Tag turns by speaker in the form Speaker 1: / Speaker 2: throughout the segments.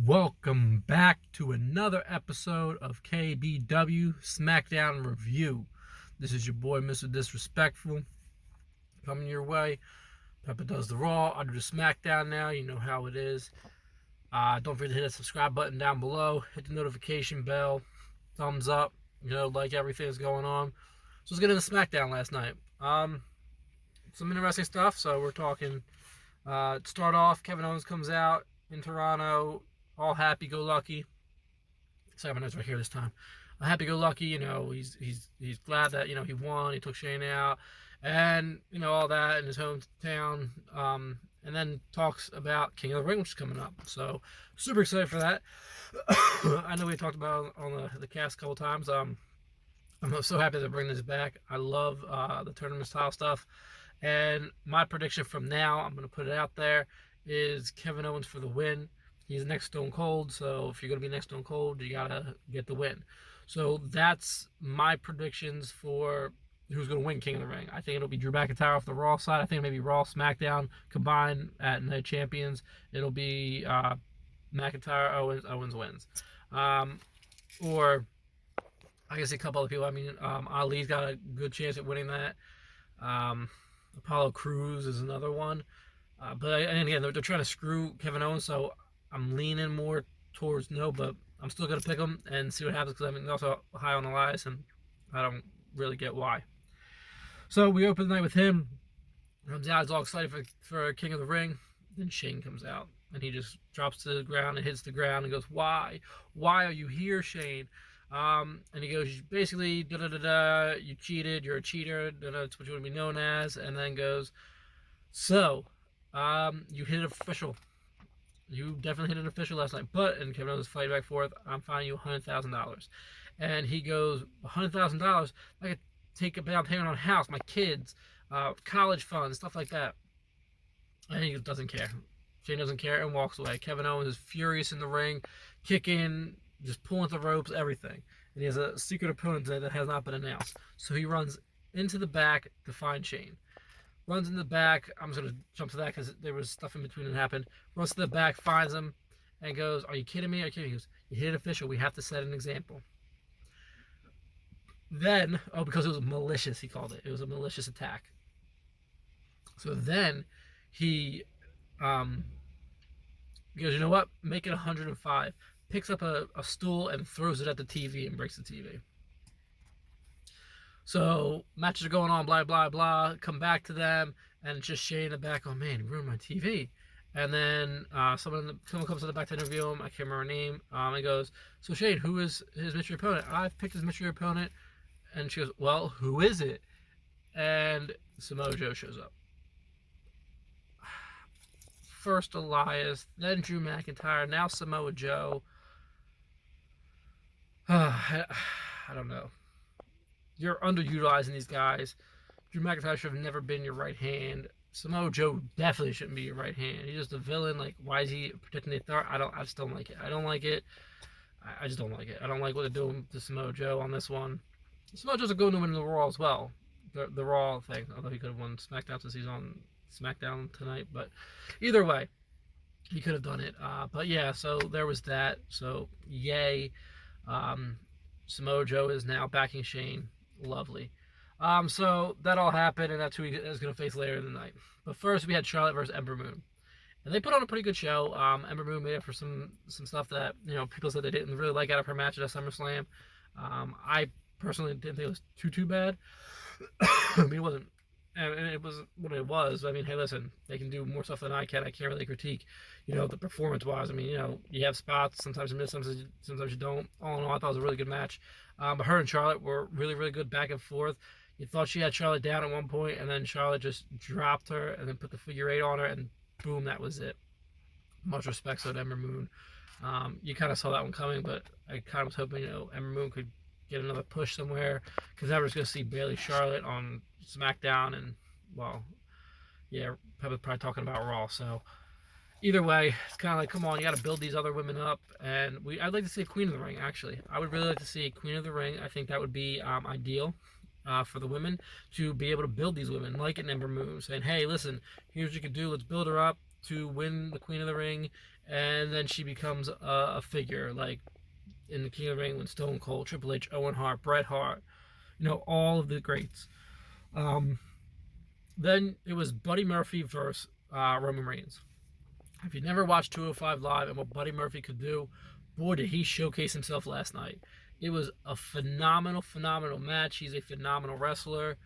Speaker 1: Welcome back to another episode of KBW Smackdown Review. This is your boy, Mr. Disrespectful, coming your way. Peppa does the Raw, I do the Smackdown now. You know how it is. Don't forget to hit that subscribe button down below. Hit the notification bell. Thumbs up. Like everything that's going on. So let's get into Smackdown last night. Some interesting stuff. So we're talking. Start off, Kevin Owens comes out in Toronto, all happy-go-lucky. Sorry, my notes right here this time. Happy-go-lucky, he's glad that he won. He took Shane out, and all that in his hometown. And then talks about King of the Ring, which is coming up. So super excited for that. I know we talked about it on the cast a couple times. I'm so happy to bring this back. I love the tournament style stuff. And my prediction from now, I'm going to put it out there, is Kevin Owens for the win. He's next Stone Cold, so if you're going to be next Stone Cold, you got to get the win. So that's my predictions for who's going to win King of the Ring. I think it'll be Drew McIntyre off the Raw side. I think maybe Raw, SmackDown combined at Night Champions. It'll be McIntyre, Owens wins. Or I can see a couple other people. I mean, Ali's got a good chance at winning that. Apollo Crews is another one. And again, they're trying to screw Kevin Owens, so I'm leaning more towards no, but I'm still going to pick him and see what happens, because I'm also high on Elias, and I don't really get why. So we open the night with him. Comes out, he's all excited for King of the Ring. Then Shane comes out, and he just drops to the ground and hits the ground and goes, "Why? Why are you here, Shane?" And he goes, basically, you cheated, you're a cheater, that's what you want to be known as. And then goes, so, you hit an official. You definitely hit an official last night. And Kevin Owens is fighting back and forth, I'm fining you $100,000. And he goes, $100,000? I could take a down payment on a house, my kids, college funds, stuff like that. And he doesn't care. Shane doesn't care and walks away. Kevin Owens is furious in the ring, kicking, just pulling at the ropes, everything. And he has a secret opponent that has not been announced. So he runs into the back to find Shane. Runs in the back. I'm just going to jump to that because there was stuff in between that happened. Runs to the back, finds him, and goes, "Are you kidding me? Are you kidding me?" He goes, "You hit an official. We have to set an example." Then, because it was malicious, he called it. It was a malicious attack. So then he goes, "You know what? Make it 105. Picks up a stool and throws it at the TV and breaks the TV. So matches are going on, blah, blah, blah. Come back to them, and it's just Shane in the back. "Oh, man, he ruined my TV." And then someone comes to the back to interview him. I can't remember her name. And goes, "So, Shane, who is his mystery opponent?" "I've picked his mystery opponent." And she goes, "Well, who is it?" And Samoa Joe shows up. First Elias, then Drew McIntyre, now Samoa Joe. I don't know. You're underutilizing these guys. Drew McIntyre should have never been your right hand. Samoa Joe definitely shouldn't be your right hand. He's just a villain. Like, why is he protecting the authority? I just don't like it. I don't like it. I just don't like it. I don't like what they're doing to Samoa Joe on this one. Samoa Joe's going to win the Raw as well. The Raw thing. Although he could have won SmackDown since he's on SmackDown tonight. But either way, he could have done it. But yeah, so there was that. So yay. Samoa Joe is now backing Shane. Lovely. So that all happened, and that's who he is going to face later in the night. But first, we had Charlotte versus Ember Moon, and they put on a pretty good show. Ember Moon made up for some stuff that people said they didn't really like out of her match at SummerSlam. I personally didn't think it was too bad. I mean, it wasn't. And it was what it was. I mean, hey, listen, they can do more stuff than I can. I can't really critique, the performance-wise. I mean, you have spots. Sometimes you miss, sometimes you don't. All in all, I thought it was a really good match. But her and Charlotte were really, really good back and forth. You thought she had Charlotte down at one point, and then Charlotte just dropped her and then put the figure 8 on her, and boom, that was it. Much respect to Ember Moon. You kind of saw that one coming, but I kind of was hoping, Ember Moon could get another push somewhere, because I was going to see Bayley Charlotte on SmackDown, and Peppa's probably talking about Raw. So either way, it's kind of like, come on, you got to build these other women up, and I'd like to see Queen of the Ring. Actually, I would really like to see Queen of the Ring. I think that would be ideal for the women, to be able to build these women like an Ember Moon, saying, "Hey, listen, here's what you can do. Let's build her up to win the Queen of the Ring, and then she becomes a figure like in the King of the Ring when Stone Cold, Triple H, Owen Hart, Bret Hart, all of the greats. Then it was Buddy Murphy versus Roman Reigns. If you never watched 205 Live and what Buddy Murphy could do, boy, did he showcase himself last night. It was a phenomenal, phenomenal match. He's a phenomenal wrestler.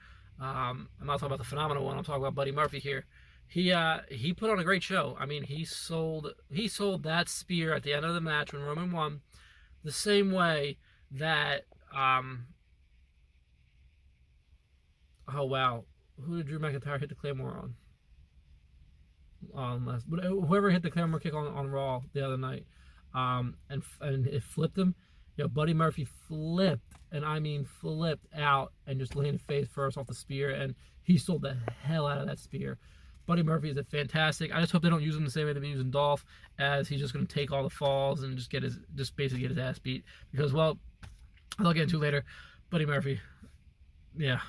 Speaker 1: I'm not talking about the phenomenal one. I'm talking about Buddy Murphy here. He put on a great show. I mean, he sold that spear at the end of the match when Roman won, the same way that oh wow, who did Drew McIntyre hit the Claymore on? Whoever hit the Claymore kick on Raw the other night, and it flipped him. Buddy Murphy flipped, and I mean flipped out, and just landed face first off the spear, and he sold the hell out of that spear. Buddy Murphy is a fantastic. I just hope they don't use him the same way they've been using Dolph, as he's just going to take all the falls and just basically get his ass beat. Because, well, I'll get into later. Buddy Murphy, yeah,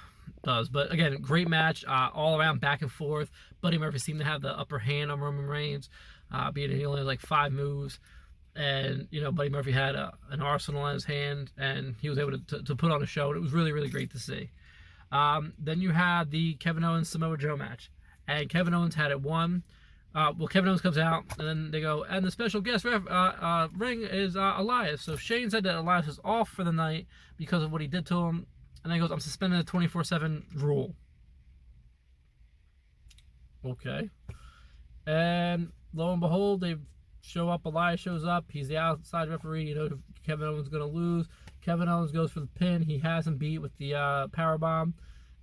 Speaker 1: does. But again, great match, all around back and forth. Buddy Murphy seemed to have the upper hand on Roman Reigns, being he only had like 5 moves. And, Buddy Murphy had an arsenal in his hand, and he was able to put on a show. And it was really, really great to see. Then you had the Kevin Owens Samoa Joe match. And Kevin Owens had it won. Kevin Owens comes out, and then they go, and the special guest ring is Elias. So Shane said that Elias is off for the night because of what he did to him. And then he goes, I'm suspending the 24/7 rule. Okay. And lo and behold, they show up. Elias shows up. He's the outside referee. Kevin Owens is going to lose. Kevin Owens goes for the pin. He has him beat with the powerbomb.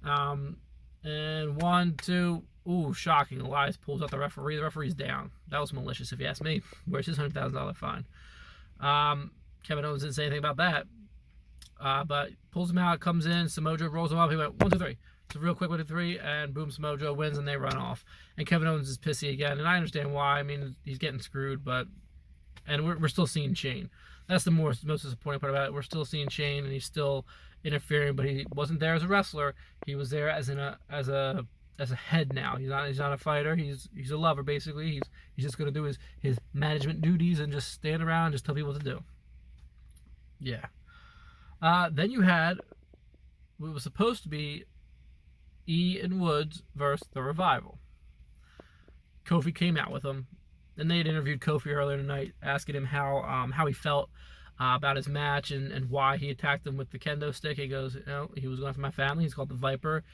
Speaker 1: And 1, 2... Ooh, shocking. Elias pulls out the referee. The referee's down. That was malicious, if you ask me. Where's his $100,000 fine? Kevin Owens didn't say anything about that. But pulls him out, comes in. Samoa Joe rolls him up. He went 1, 2, 3. So real quick 1, 2, 3, and boom, Samoa Joe wins, and they run off. And Kevin Owens is pissy again, and I understand why. I mean, he's getting screwed, and we're still seeing Shane. That's the most disappointing part about it. We're still seeing Shane, and he's still interfering, but he wasn't there as a wrestler. He was there as a head now. He's not a fighter. He's a lover, basically. He's just going to do his management duties and just stand around and just tell people what to do. Yeah. Then you had what was supposed to be E and Woods versus the Revival. Kofi came out with them, and they had interviewed Kofi earlier tonight, asking him how he felt about his match and why he attacked him with the kendo stick. He goes, he was going for my family. He's called the Viper.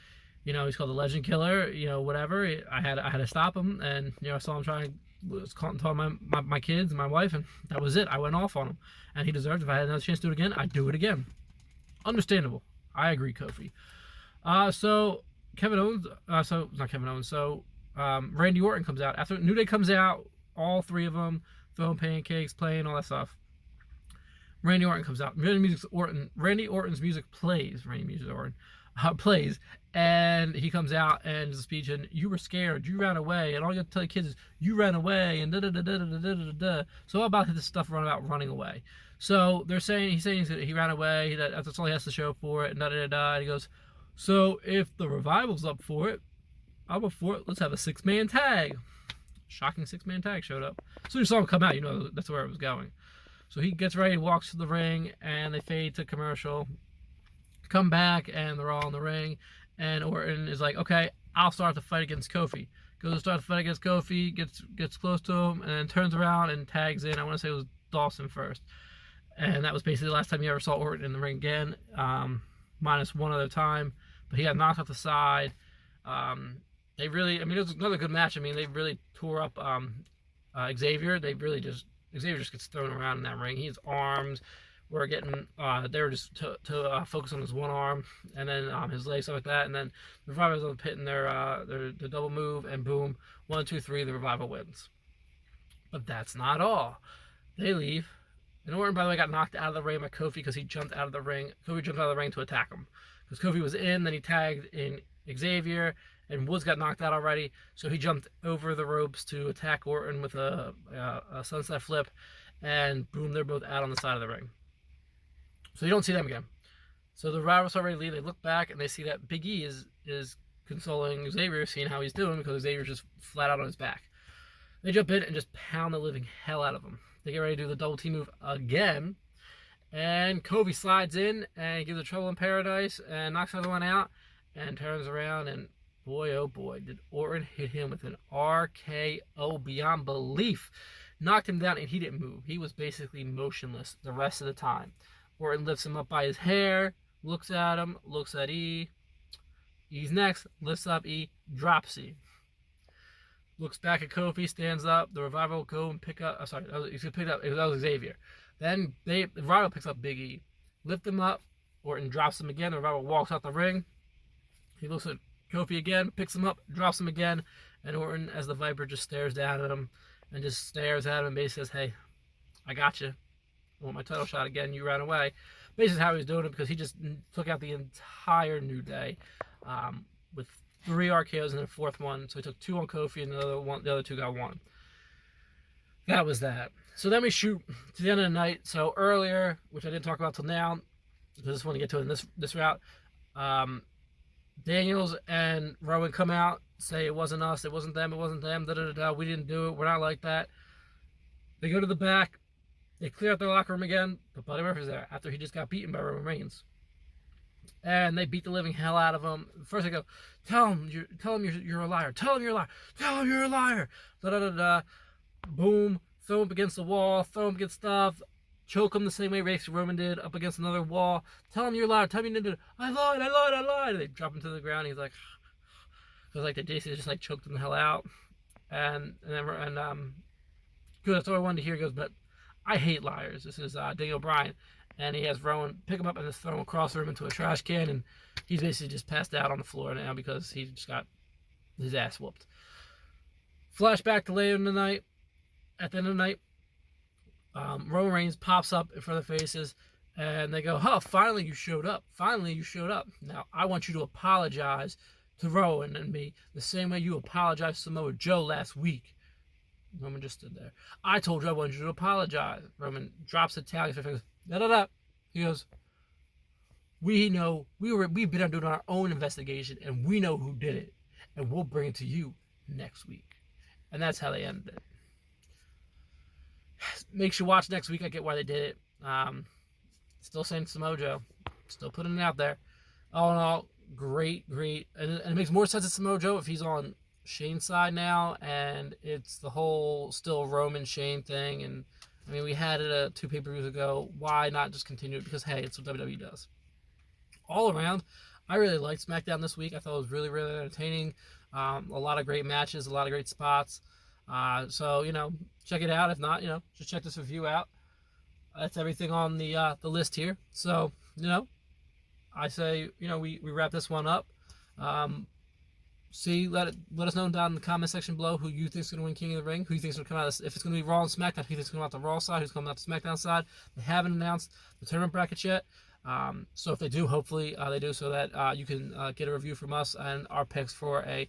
Speaker 1: He's called the Legend Killer. Whatever. I had to stop him, and I saw him trying to tell my kids and my wife, and that was it. I went off on him, and he deserved. If I had another chance to do it again, I'd do it again. Understandable. I agree, Kofi. So Kevin Owens. So not Kevin Owens. So Randy Orton comes out after New Day comes out. All 3 of them throwing pancakes, playing all that stuff. Randy Orton comes out. Randy Orton's music plays. Plays, and he comes out and does a speech, and you were scared, you ran away, and all you have to tell the kids is you ran away, and da da da da da da da da. So all about this stuff about running away. So he's saying that he ran away. That's all he has to show for it, and da da da da. And he goes, so if the Revival's up for it, I'm up for it. Let's have a 6-man tag. Shocking 6-man tag showed up. So you saw him come out, that's where it was going. So he gets ready, walks to the ring, and they fade to commercial. Come back, and they're all in the ring, and Orton is like, okay, I'll start the fight against Kofi. Goes to start the fight against Kofi, gets close to him, and then turns around and tags in. I want to say it was Dawson first. And that was basically the last time you ever saw Orton in the ring again, minus one other time. But he got knocked off the side. It was another good match. They really tore up Xavier. Xavier just gets thrown around in that ring. His arms were getting, they were just to focus on his one arm, and then his legs, stuff like that. And then the Revival was hitting their double move, and boom, 1, 2, 3, the Revival wins. But that's not all. They leave. And Orton, by the way, got knocked out of the ring by Kofi because he jumped out of the ring. Kofi jumped out of the ring to attack him. Because Kofi was in, then he tagged in Xavier, and Woods got knocked out already, so he jumped over the ropes to attack Orton with a sunset flip, and boom, they're both out on the side of the ring. So you don't see them again. So the Revival already leave. They look back, and they see that Big E is consoling Xavier, seeing how he's doing, because Xavier's just flat out on his back. They jump in and just pound the living hell out of him. They get ready to do the double team move again. And Kofi slides in and gives a trouble in paradise and knocks another one out and turns around, and boy, oh boy, did Orton hit him with an RKO beyond belief. Knocked him down and he didn't move. He was basically motionless the rest of the time. Orton lifts him up by his hair, looks at him, looks at E. E's next, lifts up E, drops E. Looks back at Kofi, stands up. The Revival go and pick up. He's picked up. That was Xavier. Then the Revival picks up Big E, lift him up. Orton drops him again. The Revival walks out the ring. He looks at Kofi again, picks him up, drops him again, and Orton, as the Viper, just stares down at him and just stares at him and basically says, "Hey, I got you. I want my title shot again. You ran away." Basically, how he was doing it, because he just took out the entire New Day with 3 RKOs and then a 4th one. So he took 2 on Kofi and the other 2 got 1. That was that. So then we shoot to the end of the night. So earlier, which I didn't talk about till now, because I just want to get to it in this route, Daniels and Rowan come out, say it wasn't us, it wasn't them, we didn't do it, we're not like that. They go to the back, they clear out their locker room again, but Buddy Murphy's there after he just got beaten by Roman Reigns. And they beat the living hell out of him. First they go, tell him you're a liar, tell him you're a liar, tell him you're a liar, boom, throw him against the wall, throw him against stuff, choke him the same way Roman did, up against another wall. Tell him you're liar. Tell me you didn't do it. I lied. They drop him to the ground. He's like, because like they basically just like choked him the hell out. And good. That's all I wanted to hear. He goes, but I hate liars. This is Daniel Bryan, and he has Rowan pick him up and just throw him across the room into a trash can, and he's basically just passed out on the floor now because he just got his ass whooped. Flashback to later in the night. At the end of the night, Roman Reigns pops up in front of their faces, and they go, "Oh, finally you showed up. Finally you showed up. Now I want you to apologize to Rowan and me the same way you apologized to Samoa Joe last week." Roman just stood there. "I told you I wanted you to apologize." Roman drops the towel. He goes, He goes, "We know we've been doing our own investigation, and we know who did it, and we'll bring it to you next week." And that's how they ended it. Make sure you watch next week. I get why they did it. Still saying Samoa Joe. Still putting it out there. All in all, great. And it makes more sense to Samoa Joe if he's on Shane's side now, and it's the whole still Roman Shane thing. And I mean, we had it 2 pay-per-views ago. Why not just continue it? Because, hey, it's what WWE does. All around, I really liked SmackDown this week. I thought it was really, really entertaining. A lot of great matches, a lot of great spots. So, check it out. If not, just check this review out. That's everything on the list here. So, I say, we wrap this one up. Let us know down in the comment section below who you think is going to win King of the Ring, who you think is going to come out, if it's going to be Raw and SmackDown, who you think is going to come out the Raw side, who's coming out the SmackDown side. They haven't announced the tournament brackets yet. So if they do, hopefully they do, so that you can get a review from us and our picks for a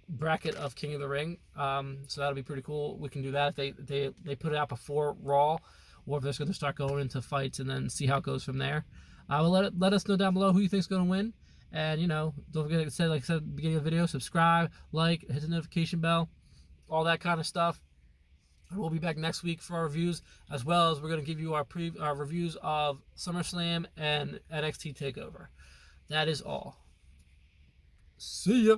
Speaker 1: bracket of King of the Ring. So that'll be pretty cool. We can do that if they put it out before Raw, or if they're going to start going into fights and then see how it goes from there. Well, let us know down below who you think is going to win. And, don't forget to say, like I said at the beginning of the video, subscribe, like, hit the notification bell, all that kind of stuff. We'll be back next week for our reviews, as well as we're going to give you our reviews of SummerSlam and NXT TakeOver. That is all. See ya.